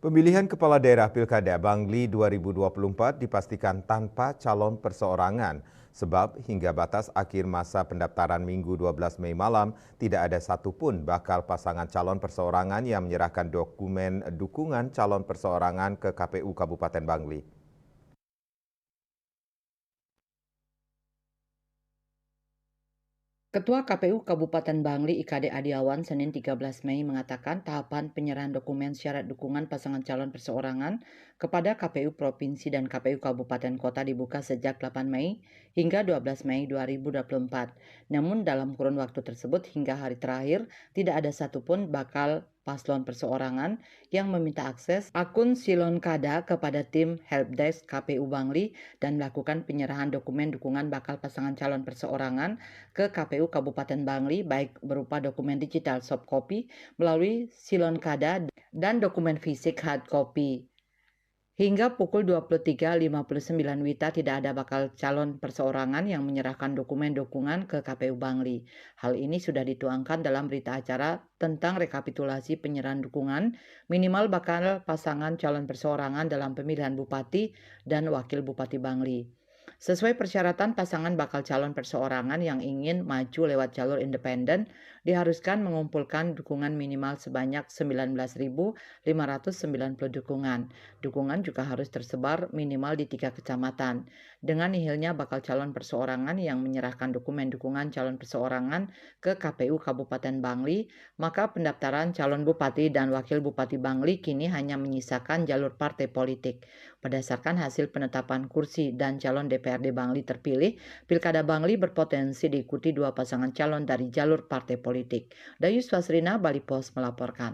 Pemilihan Kepala Daerah Pilkada Bangli 2024 dipastikan tanpa calon perseorangan, sebab hingga batas akhir masa pendaftaran Minggu 12 Mei malam, tidak ada satupun bakal pasangan calon perseorangan yang menyerahkan dokumen dukungan calon perseorangan ke KPU Kabupaten Bangli. Ketua KPU Kabupaten Bangli IKD Adiawan Senin 13 Mei mengatakan tahapan penyerahan dokumen syarat dukungan pasangan calon perseorangan kepada KPU Provinsi dan KPU Kabupaten Kota dibuka sejak 8 Mei hingga 12 Mei 2024. Namun dalam kurun waktu tersebut hingga hari terakhir tidak ada satupun bakal paslon perseorangan yang meminta akses akun Silon Kada kepada tim Helpdesk KPU Bangli dan melakukan penyerahan dokumen dukungan bakal pasangan calon perseorangan ke KPU Kabupaten Bangli baik berupa dokumen digital soft copy melalui Silon Kada dan dokumen fisik hard copy. Hingga pukul 23.59 WITA tidak ada bakal calon perseorangan yang menyerahkan dokumen dukungan ke KPU Bangli. Hal ini sudah dituangkan dalam berita acara tentang rekapitulasi penyerahan dukungan minimal bakal pasangan calon perseorangan dalam pemilihan Bupati dan Wakil Bupati Bangli. Sesuai persyaratan, pasangan bakal calon perseorangan yang ingin maju lewat jalur independen diharuskan mengumpulkan dukungan minimal sebanyak 19.590 dukungan. Dukungan juga harus tersebar minimal di 3 kecamatan. Dengan nihilnya bakal calon perseorangan yang menyerahkan dokumen dukungan calon perseorangan ke KPU Kabupaten Bangli, maka pendaftaran calon Bupati dan Wakil Bupati Bangli kini hanya menyisakan jalur partai politik. Berdasarkan hasil penetapan kursi dan calon DPRD Bangli terpilih, Pilkada Bangli berpotensi diikuti 2 pasangan calon dari jalur partai politik. Dayus Fasrina, Bali Pos melaporkan.